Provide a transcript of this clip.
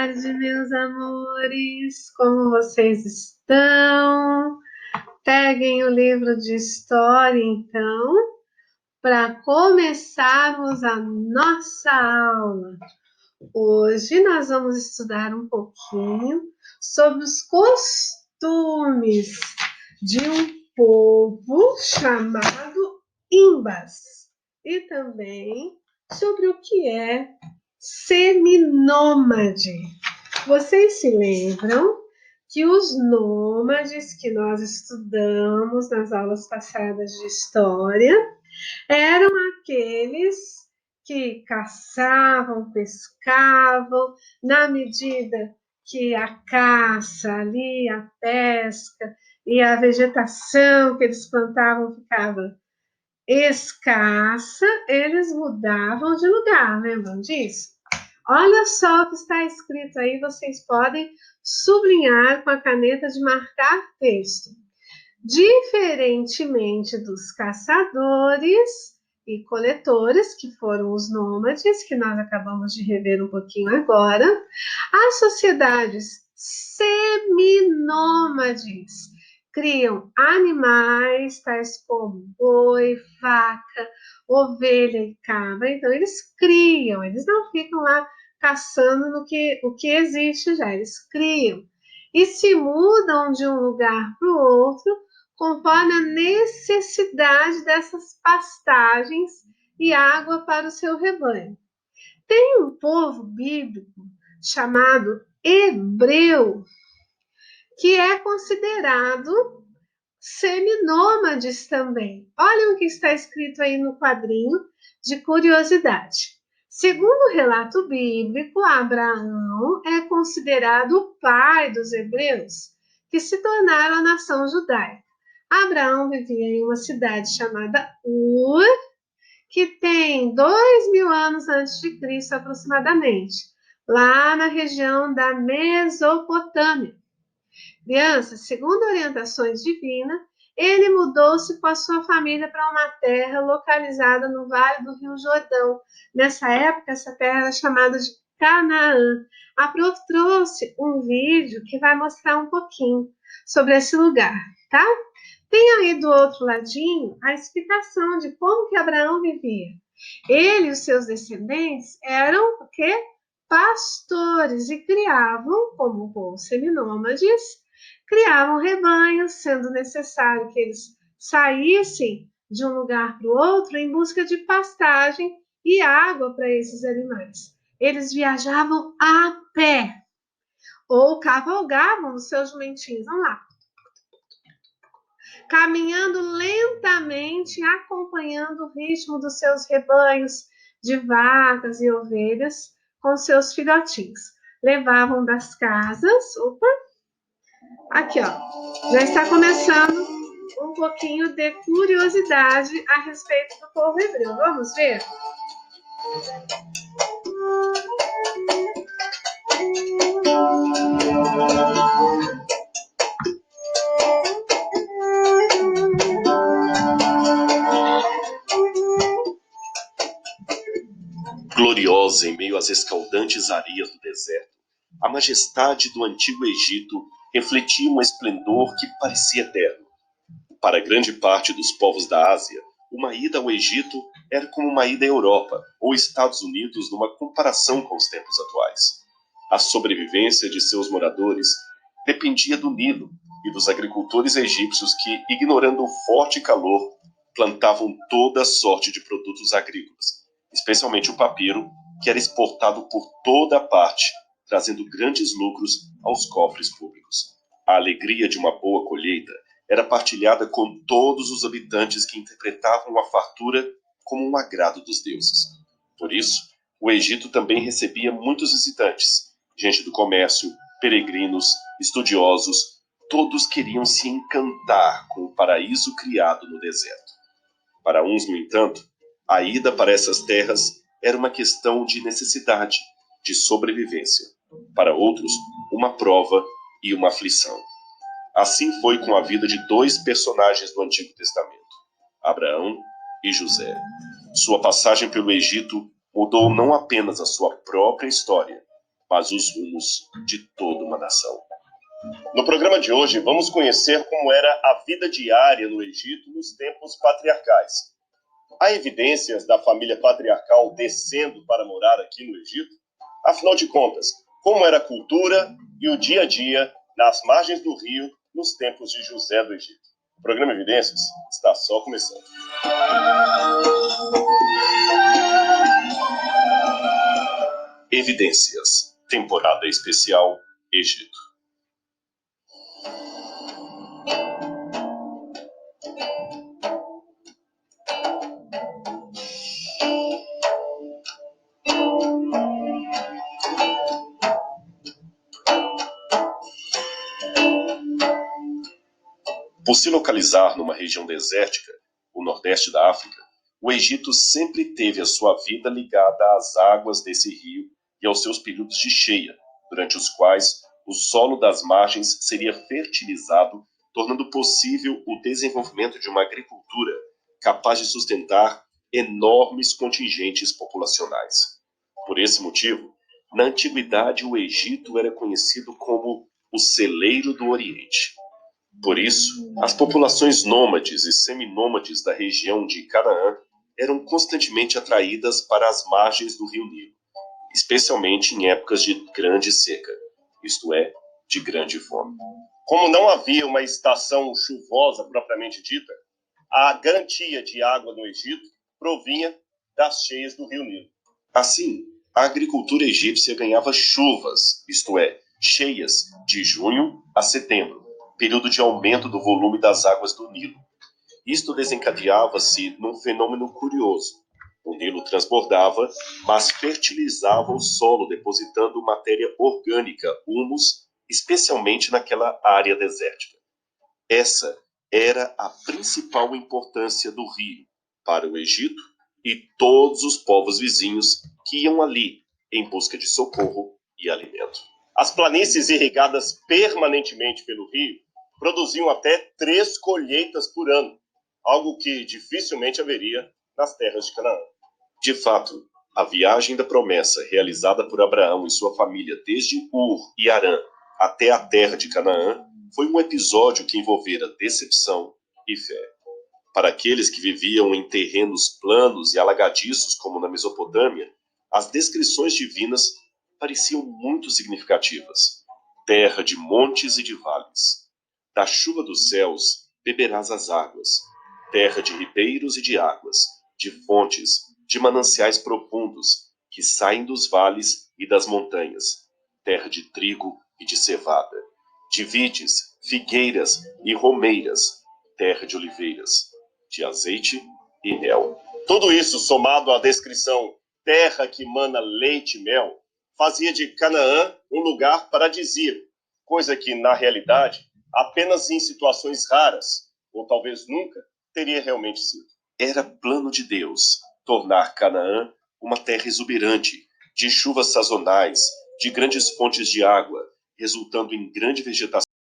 tarde, meus amores. Como vocês estão? Peguem o livro de história, então, para começarmos a nossa aula. Hoje nós vamos estudar um pouquinho sobre os costumes de um povo chamado Imbas e também sobre o que é seminômade. Vocês se lembram que os nômades que nós estudamos nas aulas passadas de história eram aqueles que caçavam, pescavam, na medida que a caça ali, a pesca e a vegetação que eles plantavam ficava escassa, eles mudavam de lugar, lembram disso? Olha só o que está escrito aí, vocês podem sublinhar com a caneta de marcar texto. Diferentemente dos caçadores e coletores, que foram os nômades, que nós acabamos de rever um pouquinho agora, as sociedades seminômades criam animais, tais como boi, vaca, ovelha e cabra. Então, eles criam, eles não ficam lá caçando o que existe já, eles criam. E se mudam de um lugar para o outro, conforme a necessidade dessas pastagens e água para o seu rebanho. Tem um povo bíblico chamado hebreu, que é considerado seminômades também. Olha o que está escrito aí no quadrinho de curiosidade. Segundo o relato bíblico, Abraão é considerado o pai dos hebreus, que se tornaram a nação judaica. Abraão vivia em uma cidade chamada Ur, que tem 2000 anos antes de Cristo aproximadamente, lá na região da Mesopotâmia. Crianças, segundo orientações divinas, ele mudou-se com a sua família para uma terra localizada no Vale do Rio Jordão. Nessa época, essa terra era chamada de Canaã. A prof trouxe um vídeo que vai mostrar um pouquinho sobre esse lugar, tá? Tem aí do outro ladinho a explicação de como que Abraão vivia. Ele e os seus descendentes eram o quê? Pastores e criavam, como povos seminômades, criavam rebanhos, sendo necessário que eles saíssem de um lugar para o outro em busca de pastagem e água para esses animais. Eles viajavam a pé ou cavalgavam nos seus jumentinhos, vamos lá, caminhando lentamente, acompanhando o ritmo dos seus rebanhos de vacas e ovelhas com seus filhotinhos. Levavam das casas, aqui ó, já está começando um pouquinho de curiosidade a respeito do povo hebreu. Vamos ver? Gloriosa em meio às escaldantes areias do deserto, a majestade do antigo Egito refletia um esplendor que parecia eterno. Para grande parte dos povos da Ásia, uma ida ao Egito era como uma ida à Europa ou Estados Unidos numa comparação com os tempos atuais. A sobrevivência de seus moradores dependia do Nilo e dos agricultores egípcios que, ignorando o forte calor, plantavam toda sorte de produtos agrícolas, especialmente o papiro, que era exportado por toda parte, trazendo grandes lucros aos cofres públicos. A alegria de uma boa colheita era partilhada com todos os habitantes que interpretavam a fartura como um agrado dos deuses. Por isso, o Egito também recebia muitos visitantes, gente do comércio, peregrinos, estudiosos, todos queriam se encantar com o paraíso criado no deserto. Para uns, no entanto, a ida para essas terras era uma questão de necessidade, de sobrevivência. Para outros, uma prova e uma aflição. Assim foi com a vida de dois personagens do Antigo Testamento, Abraão e José. Sua passagem pelo Egito mudou não apenas a sua própria história, mas os rumos de toda uma nação. No programa de hoje, vamos conhecer como era a vida diária no Egito nos tempos patriarcais. Há evidências da família patriarcal descendo para morar aqui no Egito? Afinal de contas, como era a cultura e o dia a dia nas margens do rio nos tempos de José do Egito? O programa Evidências está só começando. Evidências, temporada especial, Egito. Por se localizar numa região desértica, o nordeste da África, o Egito sempre teve a sua vida ligada às águas desse rio e aos seus períodos de cheia, durante os quais o solo das margens seria fertilizado, tornando possível o desenvolvimento de uma agricultura capaz de sustentar enormes contingentes populacionais. Por esse motivo, na antiguidade o Egito era conhecido como o celeiro do Oriente. Por isso, as populações nômades e seminômades da região de Canaã eram constantemente atraídas para as margens do rio Nilo, especialmente em épocas de grande seca, isto é, de grande fome. Como não havia uma estação chuvosa propriamente dita, a garantia de água no Egito provinha das cheias do rio Nilo. Assim, a agricultura egípcia ganhava chuvas, isto é, cheias, de junho a setembro, período de aumento do volume das águas do Nilo. Isto desencadeava-se num fenômeno curioso. O Nilo transbordava, mas fertilizava o solo, depositando matéria orgânica, humus, especialmente naquela área desértica. Essa era a principal importância do rio para o Egito e todos os povos vizinhos que iam ali em busca de socorro e alimento. As planícies irrigadas permanentemente pelo rio produziam até 3 colheitas por ano, algo que dificilmente haveria nas terras de Canaã. De fato, a viagem da promessa realizada por Abraão e sua família desde Ur e Harã até a terra de Canaã foi um episódio que envolvera decepção e fé. Para aqueles que viviam em terrenos planos e alagadiços como na Mesopotâmia, as descrições divinas pareciam muito significativas. Terra de montes e de vales. Da chuva dos céus beberás as águas, terra de ribeiros e de águas, de fontes, de mananciais profundos, que saem dos vales e das montanhas, terra de trigo e de cevada, de vides, figueiras e romeiras, terra de oliveiras, de azeite e mel. Tudo isso somado à descrição terra que mana leite e mel, fazia de Canaã um lugar paradisíaco, coisa que, na realidade, apenas em situações raras, ou talvez nunca, teria realmente sido. Era plano de Deus tornar Canaã uma terra exuberante, de chuvas sazonais, de grandes fontes de água, resultando em grande vegetação